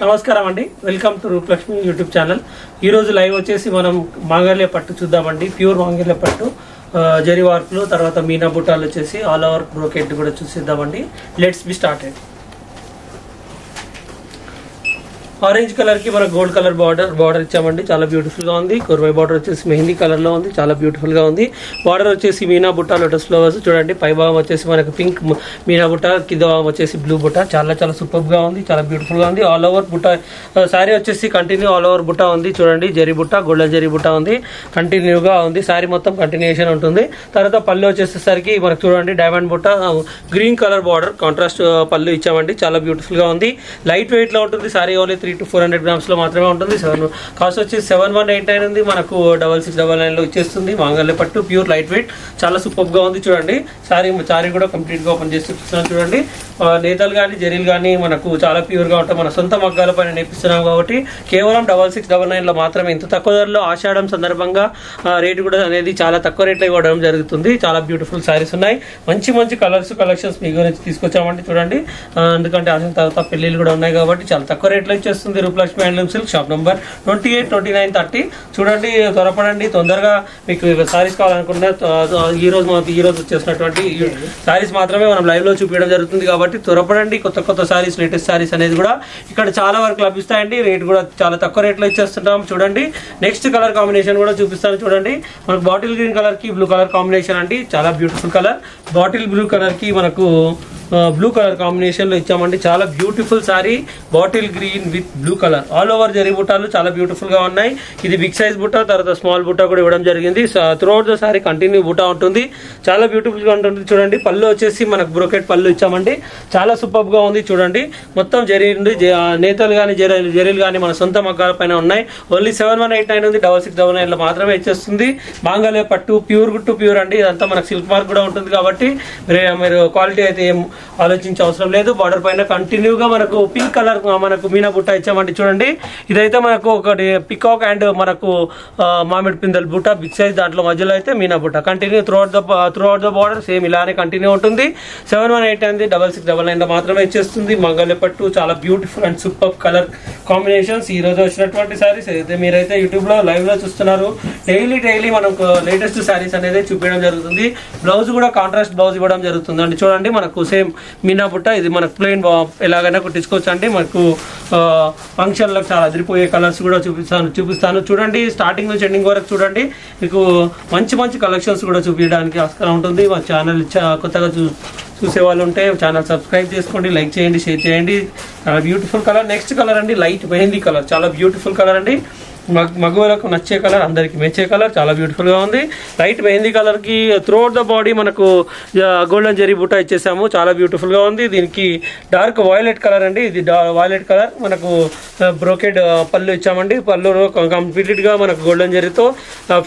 నమస్కారం అండి, welcome to Rupalakshmi YouTube channel. ఈరోజు లైవ్ వచ్చేసి మనం మాంగళ్య పట్టు చూద్దామండి. ప్యూర్ మాంగళ్య పట్టు జరీ వర్క్లు, తర్వాత మీనా బుట్టాలు వచ్చేసి ఆల్ ఓవర్ బ్రోకెట్ కూడా చూసిద్దామండి. Let's be started. Orange colour కి మనకు గోల్డ్ కలర్ బార్డర్ ఇచ్చామండి. చాలా బ్యూటిఫుల్ గా ఉంది. కుర్వై బార్డర్ వచ్చేసి మెహందీ కలర్ లో ఉంది, చాలా బ్యూటిఫుల్ గా ఉంది. బార్డర్ వచ్చేసి మీనా బుట్ట లోటస్ ఫ్లవర్స్ చూడండి. పై భాగం వచ్చేసి మనకు పింక్ మీనా బుట్ట, కింద భాగం వచ్చేసి బ్లూ బుట్ట. చాలా చాలా సూపర్ గా ఉంది, చాలా బ్యూటిఫుల్ గా ఉంది. ఆల్ ఓవర్ బుట్ట శారీ వచ్చేసి కంటిన్యూ ఆల్ ఓవర్ బుట్ట ఉంది చూడండి. జరీ బుట్ట, గోల్డెన్ జరీ బుట్ట ఉంది, కంటిన్యూగా ఉంది. శారీ మొత్తం కంటిన్యూషన్ ఉంటుంది. తర్వాత పళ్ళు వచ్చేసరికి మనకు చూడండి డైమండ్ బుట్ట, గ్రీన్ కలర్ బార్డర్ కాంట్రాస్ట్ పళ్ళు ఇచ్చామండి. చాలా బ్యూటిఫుల్ గా ఉంది. లైట్ వెయిట్ లో ఉంటుంది. శారీ ఓన్లీ 300 to 400 grams లో మాత్రమే ఉంటుంది. కాస్ట్ వచ్చి 7189 ఉంది. మనకు 6699 లో ఇచ్చేస్తుంది. మాంగళ్య పట్టు ప్యూర్ లైట్ వెయిట్, చాలా సూపర్ గా ఉంది చూడండి. శారీ కూడా కంప్లీట్ గా ఓపెన్ చేసి చూపిస్తున్నాను చూడండి. నేతలు కానీ జరీలు కానీ మనకు చాలా ప్యూర్ గా ఉంటాయి. మన సొంత మగ్గాల పైన నేర్పిస్తున్నాం కాబట్టి కేవలం 6699 లో మాత్రమే. ఇంత తక్కువ ధరలో ఆషాఢం సందర్భంగా రేటు కూడా అనేది చాలా తక్కువ రేట్లో ఇవ్వడం జరుగుతుంది. చాలా బ్యూటిఫుల్ శారీస్ ఉన్నాయి. మంచి మంచి కలర్స్ కలెక్షన్స్ మీ గురించి తీసుకొచ్చామండి చూడండి. ఎందుకంటే ఆషాఢం తర్వాత పెళ్లిళ్ళు కూడా ఉన్నాయి కాబట్టి చాలా తక్కువ రేట్లో ఇచ్చేస్తుంది. Roopalakshmi handloom silk, shop number 28, 29, 30. చూడండి, త్వరపడండి. తొందరగా మీకు శారీస్ కావాలనుకున్న ఈ రోజు వచ్చేసినటువంటి శారీస్ మాత్రమే మనం లైవ్ లో చూపించడం జరుగుతుంది కాబట్టి త్వరపడండి. కొత్త కొత్త శారీస్, లేటెస్ట్ శారీస్ అనేది కూడా ఇక్కడ చాలా వరకు లభిస్తాయండి. రేట్ కూడా చాలా తక్కువ రేట్లో ఇచ్చేస్తుంటాం చూడండి. నెక్స్ట్ కలర్ కాంబినేషన్ కూడా చూపిస్తాను చూడండి. మనకు బాటిల్ గ్రీన్ కలర్ కి బ్లూ కలర్ కాంబినేషన్ అండి. చాలా beautiful colour. Bottle blue colour కి మనకు బ్లూ కలర్ కాంబినేషన్ లో ఇచ్చామండి. చాలా beautiful sorry, bottle green with blue colour. All over zari బుట్టాలు చాలా బ్యూటిఫుల్ గా ఉన్నాయి. ఇది బిగ్ సైజ్ బుట్ట, తర్వాత స్మాల్ బుట్ట కూడా ఇవ్వడం జరిగింది. త్రూఅవుట్ ద సారీ కంటిన్యూ బుట్ట ఉంటుంది. చాలా బ్యూటిఫుల్ గా ఉంటుంది చూడండి. పళ్ళు వచ్చేసి మనకు బ్రోకెట్ పళ్ళు ఇచ్చామండి. చాలా సూపర్ గా ఉంది చూడండి. మొత్తం జరీ ఉంది. నేతలు కానీ జరీలు కానీ మన సొంత మగ్గాల పైన ఉన్నాయి. ఓన్లీ 7189 ఉంది. 6699 లో మాత్రమే ఇచ్చేస్తుంది. మాంగళ్య పట్టు ప్యూర్ టు ప్యూర్ అండి. ఇదంతా మనకు సిల్క్ మార్క్ కూడా ఉంటుంది కాబట్టి మీరు క్వాలిటీ అయితే ఏం ఆలోచించే అవసరం లేదు. బార్డర్ పైన కంటిన్యూగా మనకు పింక్ కలర్ మనకు మీనా బుట్ట ఇచ్చామండి చూడండి. ఇదైతే మనకు ఒకటి పికాక్ అండ్ మనకు మామిడి పిందెల బుట్ట బిగ్ సైజ్, దాంట్లో మధ్యలో అయితే మీనా బుట్ట continue throughout the border same ఇలానే కంటిన్యూ ఉంటుంది. 7189 6699 లో మాత్రమే ఇచ్చేస్తుంది. మంగళ్య పట్టు చాలా beautiful and super colour combinations. ఈ రోజు వచ్చినటువంటి సారీస్ అయితే మీరైతే యూట్యూబ్ లో లైవ్ లో చూస్తున్నారు. డైలీ మనకు లేటెస్ట్ సారీస్ అనేది చూపించడం జరుగుతుంది. బ్లౌజ్ కూడా కాంట్రాస్ట్ బ్లౌజ్ ఇవ్వడం జరుగుతుంది అండి చూడండి. మనకు సేమ్ మీనా బుట్ట, ఇది మనకు ప్లెయిన్ ఎలాగైనా కుట్టించుకోవచ్చు అండి. మనకు ఫంక్షన్లకు చాలా అదిరిపోయే కలర్స్ కూడా చూపిస్తాను చూడండి. స్టార్టింగ్ నుంచి ఎండింగ్ వరకు చూడండి. మీకు మంచి కలెక్షన్స్ కూడా చూపించడానికి ఆస్కారం ఉంటుంది. మా ఛానల్ కొత్తగా చూసే వాళ్ళు ఉంటే ఛానల్ సబ్స్క్రైబ్ చేసుకోండి, లైక్ చేయండి, షేర్ చేయండి. చాలా బ్యూటిఫుల్ కలర్. నెక్స్ట్ కలర్ అండి లైట్ మెహందీ కలర్. చాలా బ్యూటిఫుల్ కలర్ అండి. మగవాళ్ళకు నచ్చే కలర్, అందరికి మెచ్చే కలర్. చాలా బ్యూటిఫుల్ గా ఉంది. లైట్ మెహందీ కలర్ కి త్రూఅవుట్ ద బాడీ మనకు గోల్డెన్ జరీ బుట్ట ఇచ్చేసాము. చాలా బ్యూటిఫుల్ గా ఉంది. దీనికి డార్క్ వైలెట్ కలర్ అండి. ఇది వైలెట్ కలర్. మనకు బ్రోకెడ్ పళ్ళు ఇచ్చామండి. పళ్ళు కంప్లీట్ గా మనకు గోల్డెన్ జరీతో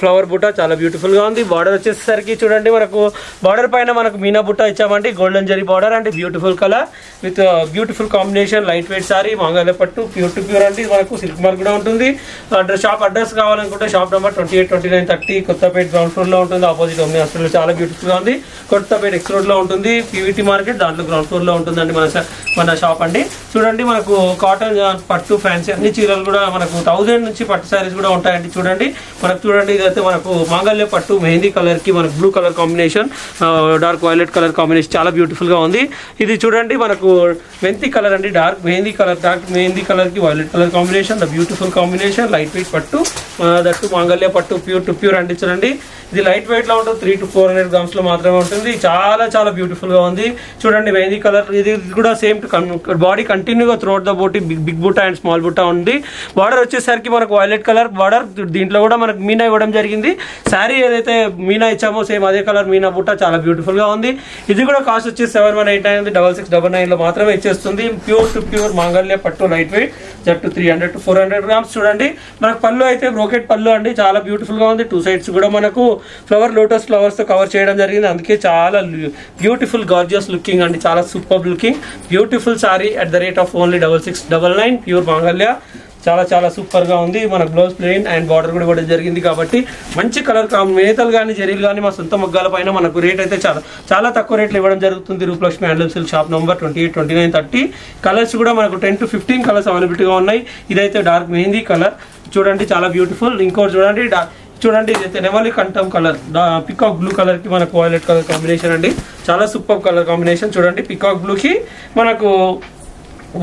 ఫ్లవర్ బుట్ట చాలా బ్యూటిఫుల్ గా ఉంది. బార్డర్ వచ్చేసరికి చూడండి, మనకు బార్డర్ పైన మనకు మీనా బుట్ట ఇచ్చామండి. గోల్డెన్ జరీ బార్డర్ అండి. Beautiful colour with beautiful combination. Light weight sorry, మాంగళ్య పట్టు ప్యూర్ టు ప్యూర్ అండి. మనకు సిల్క్ మార్క్ కూడా ఉంటుంది. షాప్ అడ్రస్ కావాలనుకుంటే shop number 28, 29, 30 Kothapet ground floor లో ఉంటుంది. Opposite Omni hospital. చాలా బ్యూటిఫుల్ గా ఉంది. కొత్తపేట ఎక్స్ రోడ్ లో ఉంటుంది. పీవీటీ మార్కెట్ దాంట్లో గ్రౌండ్ ఫ్లోర్ లో ఉంటుందండి మన షాప్ అండి. చూడండి, మనకు కాటన్ పట్టు ఫ్యాన్సీ అన్ని చీరలు కూడా మనకు 1000 నుంచి పట్టు శారీస్ కూడా ఉంటాయండి చూడండి. మనకు చూడండి, ఇదైతే మనకు మాంగళ్య పట్టు మెహందీ కలర్ కి మనకు blue colour combination, dark violet colour combination చాలా బ్యూటిఫుల్ గా ఉంది. ఇది చూడండి, మనకు మెంతి కలర్ అండి. డార్క్ మెహందీ కలర్ కి violet colour combination. The beautiful combination. Light weight పట్టు, దట్టు మాంగళ్య పట్టు ప్యూర్ టు ప్యూర్ అండి చూడండి. ఇది లైట్ వెయిట్ లో ఉంటుంది. 300 to 400 grams లో మాత్రమే ఉంటుంది. చాలా బ్యూటిఫుల్ గా ఉంది చూడండి. మెహందీ కలర్. ఇది కూడా సేమ్ బాడీ కంటిన్యూగా త్రూఅవుట్ ద బోటీ బిగ్ బుట్ట అండ్ స్మాల్ బుట్ట ఉంది. బార్డర్ వచ్చేసరికి మనకు వైలెట్ కలర్ బార్డర్. దీంట్లో కూడా మనకు మీనా ఇవ్వడం జరిగింది. శారీ ఏదైతే మీనా ఇచ్చామో సేమ్ అదే కలర్ మీనా బుట్ట చాలా బ్యూటిఫుల్ గా ఉంది. ఇది కూడా కాస్ట్ వచ్చేసి 7189 6699 లో మాత్రమే ఇచ్చేస్తుంది. ప్యూర్ టు ప్యూర్ మాంగళ్య పట్టు లైట్ వెయిట్, జట్టు 300 to 400 grams చూడండి. మనకు పళ్ళు అయితే బ్రోకెట్ పళ్ళు అండి. చాలా బ్యూటిఫుల్ గా ఉంది. 2 sides కూడా మనకు లోటస్ ఫ్లవర్స్ తో కవర్ చేయడం జరిగింది. అందుకే చాలా బ్యూటిఫుల్ గార్జియస్ లుకింగ్ అండి. చాలా super looking beautiful sorry at the rate of only 6699 pure మాంగళ్య. చాలా సూపర్ గా ఉంది. మన బ్లౌజ్ ప్లెయిన్ అండ్ బార్డర్ కూడా ఇవ్వడం జరిగింది కాబట్టి మంచి కలర్ మేతలు కానీ జరీలు కానీ మా సొంత మగ్గాల పైన మనకు రేట్ అయితే చాలా తక్కువ రేట్లు ఇవ్వడం జరుగుతుంది. Rupalakshmi handloom silk shop number 28, 29, 30. Colours కూడా మనకు 10 to 15 కలర్స్ అవైలబిలిటీగా ఉన్నాయి. ఇదైతే డార్క్ మెహందీ కలర్ చూడండి, చాలా బ్యూటిఫుల్. ఇంకోటి చూడండి ఇదైతే నెమలి కంఠం కలర్, పికాక్ బ్లూ కలర్ కి మనకు వైలెట్ కలర్ కాంబినేషన్ అండి. చాలా సూపర్ కలర్ కాంబినేషన్ చూడండి. పికాక్ బ్లూ కి మనకు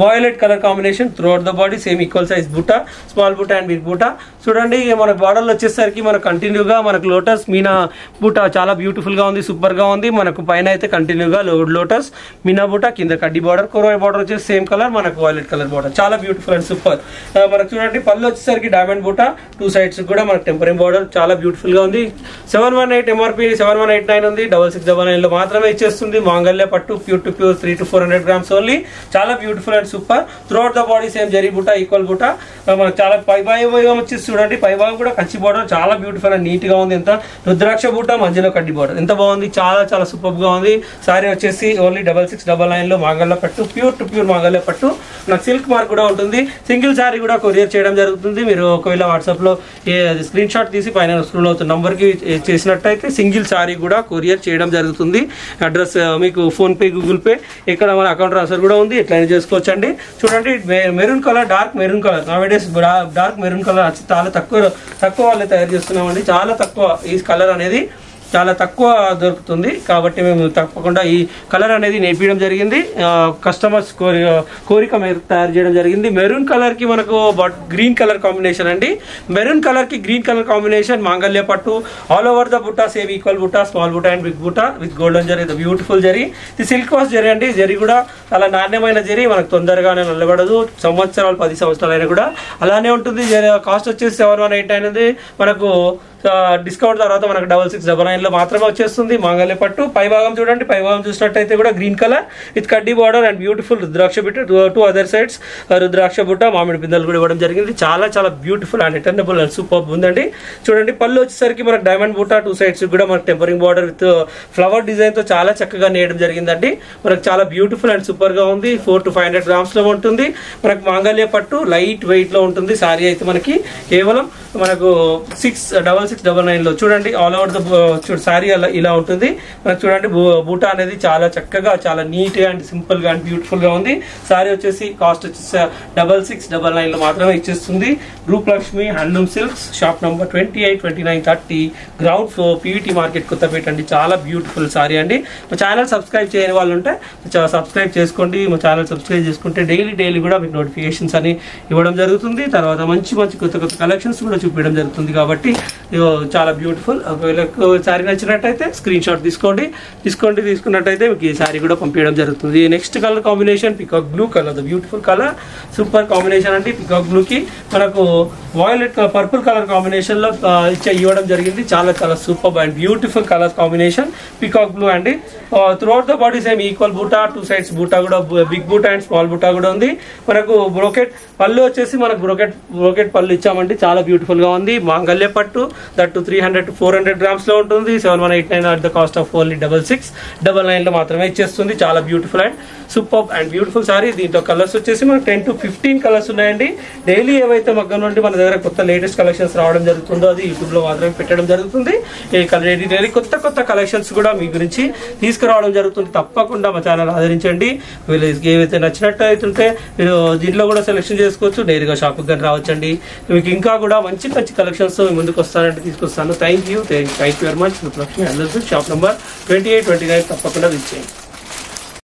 violet colour combination throughout the body. Same equal size బుట్ట, స్మాల్ బుట్ట అండ్ బిగ్ బుట్ట చూడండి. మన బార్డర్లో వచ్చేసరికి మనకు కంటిన్యూగా మనకు లోటస్ మీనా బుట్ట చాలా బ్యూటిఫుల్ గా ఉంది, సూపర్ గా ఉంది. మనకు పైన అయితే కంటిన్యూగా లోటస్ మీనా బుట్ట, కింద కడ్డీ బార్డర్, కొరవై బార్డర్ వచ్చేసి సేమ్ కలర్, మనకు వాయిలెట్ కలర్ బార్డర్ చాలా బ్యూటిఫుల్ అండ్ సూపర్. మనకు చూడండి పళ్ళు వచ్చేసరికి డైమండ్ బుట్ట, 2 sides కూడా మనకు టెంపరింగ్ బార్డర్ చాలా బ్యూటిఫుల్ గా ఉంది. 718 MRP 7189 ఉంది. 6699 లో మాత్రమే ఇచ్చేస్తుంది. మాంగళ్య పట్టు pure to pure 300 to 400 grams only. చాలా beautiful super. Throughout the body same zari బుట్ట, ఈక్వల్ బుట్ట. మనకు చాలా పైభాగం వచ్చేసి చూడండి, పైభాగం కూడా కంచి బార్డర్ చాలా బ్యూటిఫుల్ అండ్ నీట్ గా ఉంది. ఎంత రుద్రాక్ష బుట్ట, మధ్యలో కడ్డీ బార్డర్ ఎంత బాగుంది, చాలా సూపర్ గా ఉంది. సారీ వచ్చేసి ఓన్లీ 6699 లో మాంగళ్య పట్టు, ప్యూర్ టు ప్యూర్ మాంగళ్య పట్టు. నాకు సిల్క్ మార్క్ కూడా ఉంటుంది. సింగిల్ సారీ కూడా కొరియర్ చేయడం జరుగుతుంది. మీరు ఒకవేళ వాట్సాప్ లో స్క్రీన్ షాట్ తీసి పైన స్క్రోల్ అవుతున్న నంబర్ కి చేసినట్టయితే సింగిల్ సారీ కూడా కొరియర్ చేయడం జరుగుతుంది. అడ్రస్ మీకు ఫోన్ పే, గూగుల్ పే, ఇక్కడ మన అకౌంట్ ట్రాన్స్ఫర్ కూడా ఉంది. ఎట్లయినా చేసుకోవచ్చు. చూడండి maroon colour, dark maroon colour. Nowadays dark maroon colour చాలా తక్కువ వాళ్ళే తయారు చేస్తున్నామండి. చాలా తక్కువ ఈ కలర్ అనేది చాలా తక్కువ దొరుకుతుంది కాబట్టి మేము తప్పకుండా ఈ కలర్ అనేది నేర్పించడం జరిగింది. కస్టమర్స్ కోరిక మేరకు తయారు చేయడం జరిగింది. మెరూన్ కలర్ కి మనకు గ్రీన్ కలర్ కాంబినేషన్ అండి. మెరూన్ కలర్ కి గ్రీన్ కలర్ కాంబినేషన్ మాంగళ్య పట్టు, ఆల్ ఓవర్ ద బుట్ట సేమ్ ఈక్వల్ బుట్ట, స్మాల్ బుట్ట అండ్ బిగ్ బుట్ట with golden zari, beautiful zari. ఇది సిల్క్ వాష్ జరీ అండి. జరీ కూడా చాలా నాణ్యమైన జరీ, మనకు తొందరగానే నల్లబడదు. 10 సంవత్సరాలు అయినా కూడా అలానే ఉంటుంది. కాస్ట్ వచ్చేసి 7189 అనేది. మనకు డిస్కౌంట్ తర్వాత మనకు 6699 లో మాత్రమే వచ్చేస్తుంది. మాంగళ్య పట్టు పైభాగం చూడండి, పైభాగం చూసినట్టయితే కూడా గ్రీన్ కలర్ విత్ కడ్డీ బార్డర్ అండ్ బ్యూటిఫుల్ రుద్రాక్ష బుట్ట, 2 other sides రుద్రాక్ష బుట్ట, మామిడి పిందెలు కూడా ఇవ్వడం జరిగింది. చాలా బ్యూటిఫుల్ అండ్ ఎటర్నబుల్ అండ్ సూపర్ ఉందండి. చూడండి పళ్ళు వచ్చేసరికి మనకు డైమండ్ బుట్ట, 2 sides కూడా మనకు tempering border with flower design తో చాలా చక్కగా నేయడం జరిగిందండి. మనకు చాలా బ్యూటిఫుల్ అండ్ సూపర్ గా ఉంది. 400 to 500 grams లో ఉంటుంది. మనకు మాంగళ్య పట్టు లైట్ వెయిట్ లో ఉంటుంది. సారీ అయితే మనకి కేవలం మనకు 6699 లో చూడండి. ఆల్ ఓవర్ ద సారీ ఇలా ఉంటుంది. మనకు చూడండి బూటా అనేది చాలా చక్కగా, చాలా నీట్ గా అండ్ సింపుల్ గా అండ్ బ్యూటిఫుల్ గా ఉంది. సారీ వచ్చేసి కాస్ట్ వచ్చేసి 6699 లో మాత్రమే ఇచ్చేస్తుంది. Roopalakshmi handloom silks shop number 28, 29, 30 ground floor, PVT market, Kothapet అండి. చాలా బ్యూటిఫుల్ సారీ అండి. మా ఛానల్ సబ్స్క్రైబ్ చేయని వాళ్ళు ఉంటే సబ్స్క్రైబ్ చేసుకోండి. మా ఛానల్ సబ్స్క్రైబ్ చేసుకుంటే డైలీ కూడా మీకు నోటిఫికేషన్స్ అని ఇవ్వడం జరుగుతుంది. తర్వాత మంచి కొత్త కలెక్షన్స్ కూడా చూపించడం జరుగుతుంది. కాబట్టి చాలా బ్యూటిఫుల్. ఒకవేళ సారీ నచ్చినట్టయితే స్క్రీన్ షాట్ తీసుకున్నట్టయితే మీకు ఈ సారీ కూడా పంపించడం జరుగుతుంది. Next colour combination peacock blue colour, the beautiful colour, super combination అండి. పికాక్ బ్లూ కి మనకు వాయిలెట్ పర్పుల్ కలర్ కాంబినేషన్ లో ఇవ్వడం జరిగింది. చాలా super and beautiful colour combination peacock blue అండి. Throughout the body same equal బూటా, 2 sides బూటా కూడా, బిగ్ బూటా అండ్ స్మాల్ బూటా కూడా ఉంది. మనకు బ్రోకెట్ పళ్ళు వచ్చేసి మనకు బ్రోకెట్ పళ్ళు ఇచ్చామండి. చాలా బ్యూటిఫుల్ గా ఉంది. మాంగళ్య పట్టు దట్ 300 to 400 grams లో ఉంటుంది. 7189 at the cost of only 6699 లో మాత్రమే ఇచ్చేస్తుంది. చాలా beautiful and super and beautiful sorry. దీంట్లో కలర్స్ వచ్చేసి మనకు 10 to 15 కలర్స్ ఉన్నాయండి. డైలీ ఏవైతే మగ్గం నుండి మన దగ్గర కొత్త లేటెస్ట్ కలెక్షన్స్ రావడం జరుగుతుందో అది యూట్యూబ్ లో మాత్రమే పెట్టడం జరుగుతుంది. డైలీ కొత్త కలెక్షన్స్ కూడా మీ గురించి తీసుకురావడం జరుగుతుంది. తప్పకుండా మా ఛానల్ ఆదరించండి. వీళ్ళు ఏవైతే నచ్చినట్టు అవుతుంటే మీరు దీంట్లో కూడా సెలెక్షన్ చేసుకోవచ్చు. నేరుగా షాప్కి కానీ రావచ్చండి. మీకు ఇంకా కూడా మంచి కలెక్షన్స్ ముందుకు వస్తానంటే తీసుకొస్తాను. Thank you very much. Rupalakshmi handloom shop number 28, 29 తప్పకుండా రీచ్ చేయండి.